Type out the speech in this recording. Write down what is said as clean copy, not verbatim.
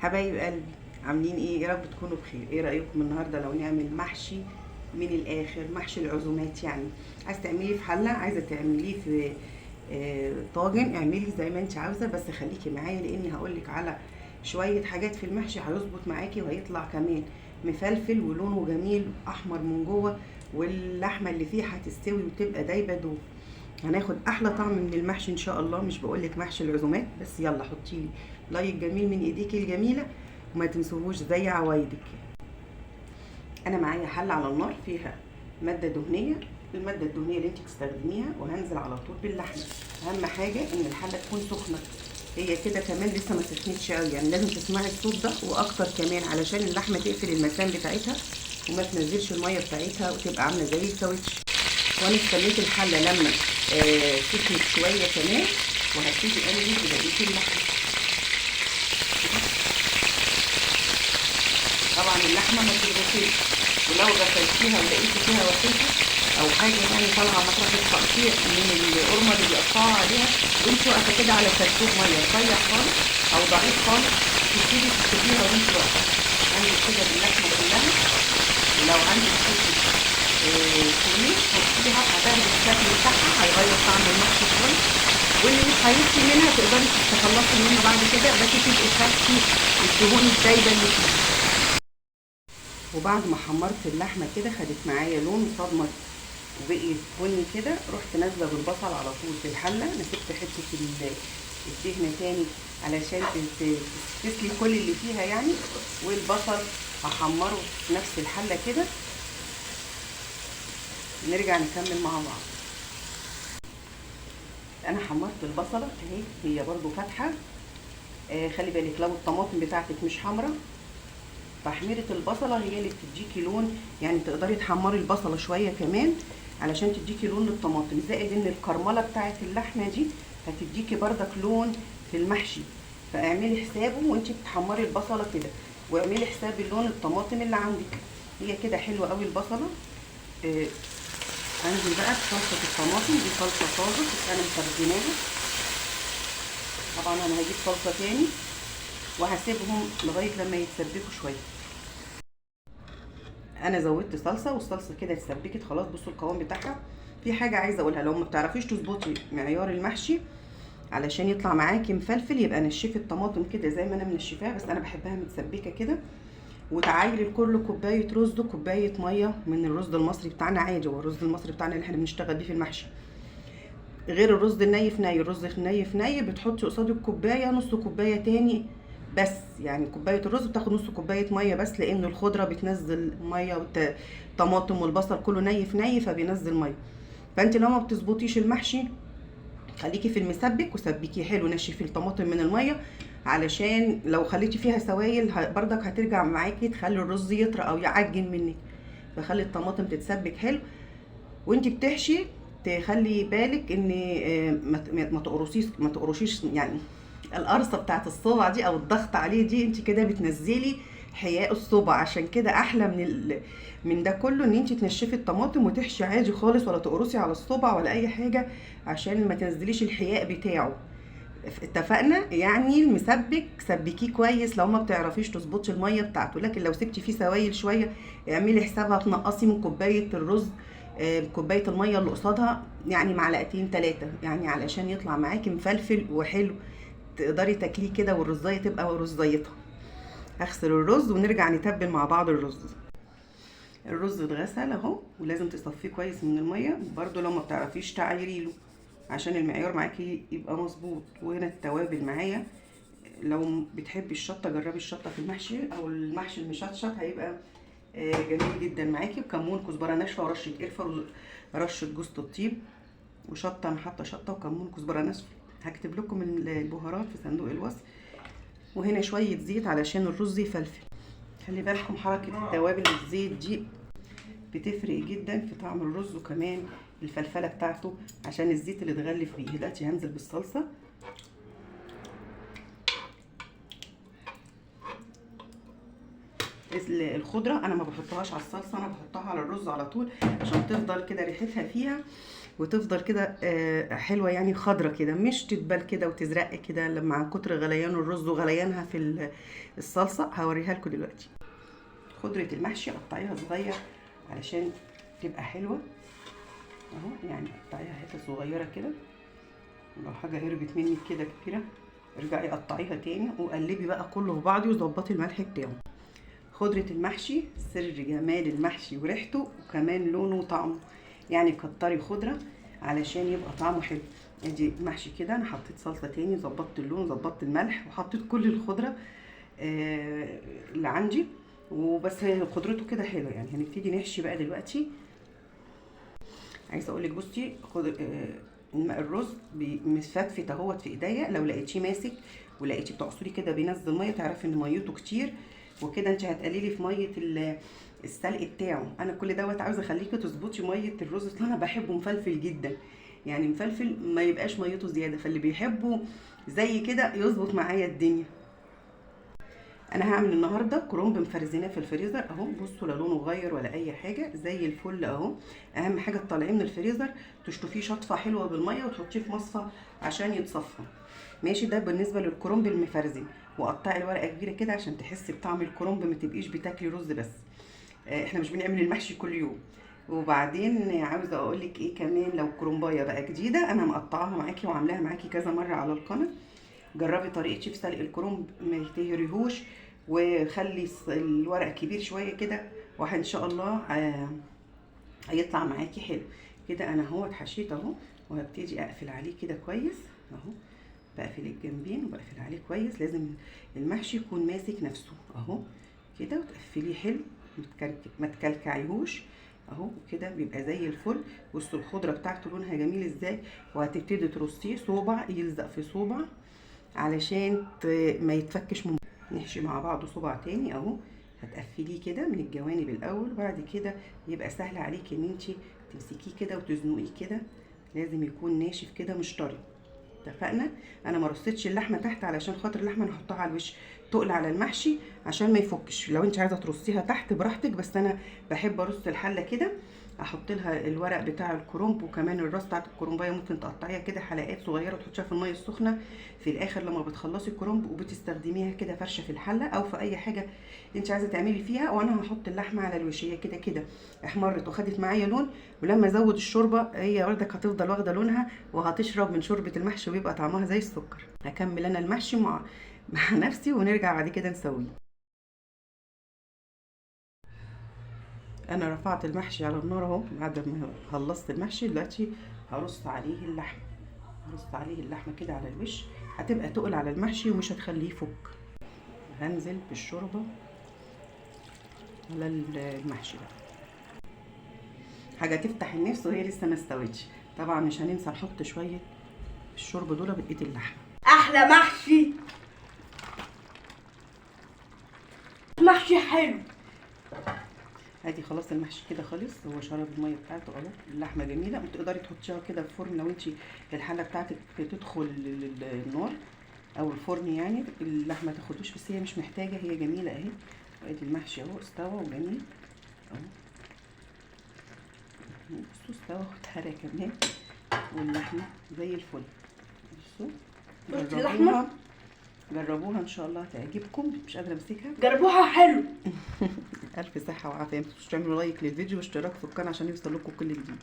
حبايب قلبي، عاملين ايه؟ يا رب تكونوا بخير. ايه رايكم النهارده لو نعمل محشي من الاخر، محشي العزومات؟ يعني عايزه تعمليه في حله، عايزه تعمليه في طاجن، اعملي زي ما انت عاوزه، بس خليكي معايا لاني هقولك على شويه حاجات في المحشي هيظبط معاكي وهيطلع كمان مفلفل ولونه جميل احمر من جوه، واللحمه اللي فيه هتستوي وتبقى دايبه دوب. هناخد احلى طعم من المحشي ان شاء الله. مش بقولك محشي العزومات بس، يلا حطيلي لايك جميل من ايديكي الجميله، وما تنسوهوش زي عوايدك. انا معايا حله على النار فيها ماده دهنيه، الماده الدهنيه اللي انت تستخدميها، وهنزل على طول باللحمه. اهم حاجه ان الحله تكون سخنه، هي كده كمان لسه ما سخنتش قوي، يعني لازم تسمعي الصوت ده واكتر كمان علشان اللحمه تقفل المسام بتاعتها وما تنزلش الميه بتاعتها وتبقى عامله زي الكاوتش. وانا استنيت الحله لما سخنت شويه كمان، وهبتدي انزل ببقيه اللحمه. طبعا اللحمه ما تتغسلش، ولو غسلتيها ولقيتي فيها وسيله او حاجه يعني طالعه مطرح التقطيع من القرمه اللي بيقطعوا عليها، وانت واقفه كده على سرسوب ميه رفيع خالص او ضعيف خالص، تبتدي تسيبيها وانت واقفه. عندك كده باللحمه كلها، ولو عندك حته سميش حطيها، هتاخد الشكل بتاعها، هيغير طعم المحشي شويه. واللي مش هيطفي منها تقدري تتخلصي منها بعد كده، بس تبقي خدتي الدهون الدايبه اللي فيها. وبعد ما حمرت اللحمه كده خدت معايا لون صدمه وبقيت بني كده، رحت نازله بالبصل على طول في الحله. انا سبت حته الدهنه تاني علشان تسلي كل اللي فيها يعني، والبصل هحمره في نفس الحله كده. نرجع نكمل مع بعض. انا حمرت البصله اهي، هي برضو فاتحه. خلي بالك لو الطماطم بتاعتك مش حمراء، تحميرة البصلة هي اللي بتديكي لون، يعني تقدري تحمري البصلة شوية كمان علشان تديكي لون للطماطم، زائد ان الكرملة بتاعت اللحمة دي هتديكي بردك لون في المحشي. فاعملي حسابه وانتي بتحمري البصلة كده، واعملي حساب اللون الطماطم اللي عندك. هي كده حلوة قوي البصلة. انزل بقى بصلصة الطماطم دي، صلصة طازة انا مستخدماها. طبعا انا هجيب صلصة تاني وهسيبهم لغايه لما يتسبكوا شويه. انا زودت صلصه والصلصه كده اتسبكت خلاص. بصوا القوام بتاعها. في حاجه عايزه اقولها، لو ما بتعرفيش تظبطي معيار المحشي علشان يطلع معاكي مفلفل، يبقى نشفي الطماطم كده زي ما انا منشفاها، بس انا بحبها متسبكه كده. وتعايري لكل كوبايه رز كوبايه ميه من الرز المصري بتاعنا عادي، هو الرز المصري بتاعنا اللي احنا بنشتغل بيه في المحشي، غير الرز الني في ني. الرز الني في ني بتحطي قصاد الكوبايه نص كوبايه تاني بس، يعني كوبايه الرز بتاخد نص كوبايه ميه بس، لان الخضره بتنزل ميه، والطماطم والبصل كله ني في ني فبينزل ميه. فانت لو ما بتظبطيش المحشي خليكي في المسبك وسبكيه حلو، نشفي الطماطم من الميه، علشان لو خليتي فيها سوائل بردك هترجع معاكي تخلي الرز يطرى او يعجن منك. فخلي الطماطم تتسبك حلو وانت بتحشي. تخلي بالك ان ما تقرصيش يعني القرصه بتاعت الصبع دي او الضغط عليه دي، انت كده بتنزلي حياء الصبع. عشان كده احلى من ده كله ان انت تنشفي الطماطم وتحشي عادي خالص، ولا تقرصي على الصبع ولا اي حاجه، عشان ما تنزليش الحياء بتاعه. اتفقنا؟ يعني المسبك سبكيه كويس لو ما بتعرفيش تظبطي الميه بتاعته، لكن لو سبتي فيه سوائل شويه اعملي حسابها تنقصي من كوبايه الرز كوبايه الميه اللي قصادها، يعني معلقتين 3، يعني علشان يطلع معاكي مفلفل وحلو تقدري تاكليه كده، والرزايه تبقى رزايتها. هغسل الرز ونرجع نتبل مع بعض الرز. الرز اتغسل اهو، ولازم تصفيه كويس من الميه برضو لو ما بتعرفيش تعايري له، عشان المعيار معاكي يبقى مظبوط. وهنا التوابل معايا، لو بتحبي الشطه جربي الشطه في المحشي، او المحشي المشطشط هيبقى جميل جدا معاكي. بكمون، كزبره ناشفه، ورشه قرفه، ورشه جوز الطيب، وشطه. انا حاطه شطه وكمون كزبره ناشفه. هكتب لكم البهارات في صندوق الوصف. وهنا شويه زيت علشان الرز يفلفل. خلي بالكم حركه التوابل والزيت دي بتفرق جدا في طعم الرز، وكمان الفلفله بتاعته عشان الزيت اللي اتغلف بيه. دلوقتي هنزل بالصلصه. الخضره انا ما بحطهاش على الصلصه، انا بحطها على الرز على طول عشان تفضل كده ريحتها فيها وتفضل كده حلوه يعني خضره كده، مش تتبل كده وتزرق كده مع كتر غليان الرز وغليانها في الصلصه. هوريها لكم دلوقتي. خضره المحشي قطعيها صغير علشان تبقى حلوه اهو، يعني قطعيها حتت صغيره كده. لو حاجه هربت منك كده كبيره ارجعي قطعيها تاني، وقلبي بقى كله في بعضه وظبطي الملح بتاعه. خضرة المحشي سر جمال المحشي وريحته وكمان لونه وطعمه، يعني كتري خضرة علشان يبقى طعمه حلو. ادي المحشي كده انا حطيت صلصة تاني، ظبطت اللون ظبطت الملح وحطيت كل الخضرة اللي عندي وبس. خضرته كده حلوه يعني. هنبتدي نحشي بقى دلوقتي. عايزه اقول لك بصي الرز مفتفت اهوت في ايديا. لو لقيتيه ماسك ولقيتيه بتعصري كده بينزل ميه تعرفي ان ميته كتير، وكده انت هتقللي في ميه السلق بتاعه. انا كل دوت عاوزه اخليكي تظبطي ميه الرز، اصل انا بحبه مفلفل جدا، يعني مفلفل ما يبقاش ميته زياده، فاللي بيحبه زي كده يظبط معايا الدنيا. انا هعمل النهارده كرنب مفرزيناه في الفريزر اهو. بصوا لا لونه غير ولا اي حاجه، زي الفل اهو. اهم حاجه تطلعيه من الفريزر تشطفيه شطفه حلوه بالميه وتحطيه في مصفى عشان يتصفى. ماشي، ده بالنسبه للكرنب المفرزن. وقطعي الورقه كبيره كده عشان تحسي بطعم الكرنب، ما تبقيش بتاكلي رز بس. احنا مش بنعمل المحشي كل يوم. وبعدين عاوزه اقول لك ايه كمان، لو كرنبايه بقى جديده انا مقطعاها معاكي وعاملاها معاكي كذا مره على القناه. جربي طريقتي في سلق الكرنب ما يتهريهوش، وخلي الورق كبير شويه كده، وان شاء الله هيطلع معاكي حلو كده. انا اهو اتحشيت اهو، وهبتدي اقفل عليه كده كويس اهو. بقفل الجنبين وبقفل عليه كويس. لازم المحشي يكون ماسك نفسه اهو كده، وتقفليه حلو ما تكلكعيهوش اهو كده، بيبقى زي الفل. بصوا الخضره بتاعته لونها جميل ازاي. وهتبتدي ترصيه صوبع يلزق في صوبع علشان ما يتفكش من. نحشي مع بعض صباع تاني اهو. هتقفليه كده من الجوانب الاول، وبعد كده يبقى سهل عليكي ان انت تمسكيه كده وتزنقيه كده. لازم يكون ناشف كده مش طري. اتفقنا؟ انا ما رصيتش اللحمه تحت علشان خاطر اللحمه نحطها على الوش تقل على المحشي عشان ما يفكش. لو انت عايزه ترصيها تحت براحتك، بس انا بحب ارص الحله كده، احط لها الورق بتاع الكرنب وكمان الراس بتاعت الكرنبايه. ممكن تقطعيها كده حلقات صغيره وتحطيها في الميه السخنه في الاخر لما بتخلصي الكرنب، وبتستخدميها كده فرشه في الحله او في اي حاجه انت عايزه تعملي فيها. وانا هحط اللحمه على الوش، هي كده كده احمرت وخدت معايا لون، ولما ازود الشوربه هي بردك هتفضل واخده لونها وهتشرب من شوربه المحشي ويبقى طعمها زي السكر. هكمل انا المحشي مع نفسي ونرجع بعد كده نسويه. انا رفعت المحشي على النار اهو. بعد ما خلصت المحشي دلوقتي هرص عليه اللحمه. هرص عليه اللحمه كده على الوش، هتبقى تقل على المحشي ومش هتخليه يفك. هنزل بالشوربه على المحشي ده، حاجه تفتح النفس وهي لسه ما استوتش. طبعا مش هننسى نحط شويه الشوربه دول بقيه اللحمه. احلى محشي، محشي حلو. ادي خلاص المحشي كده خلص، هو شرب الميه بتاعته اهو. اللحمه جميله، وتقدري تحطيها كده في الفرن لو انت الحله بتاعتك تدخل النار او الفرن، يعني اللحمه تاخدوش، بس هي مش محتاجه، هي جميله اهي. وادي المحشي اهو استوى وجميل اهو. بصوا استوى واتهرى كمان، واللحمه زي الفل. بصوا اللحمه جربوها ان شاء الله هتعجبكم. مش قادره امسكها. جربوها حلو. الف صحه وعافيه. ما تنسوش تعملوا لايك للفيديو واشتراك في القناه عشان يوصل لكم كل جديد.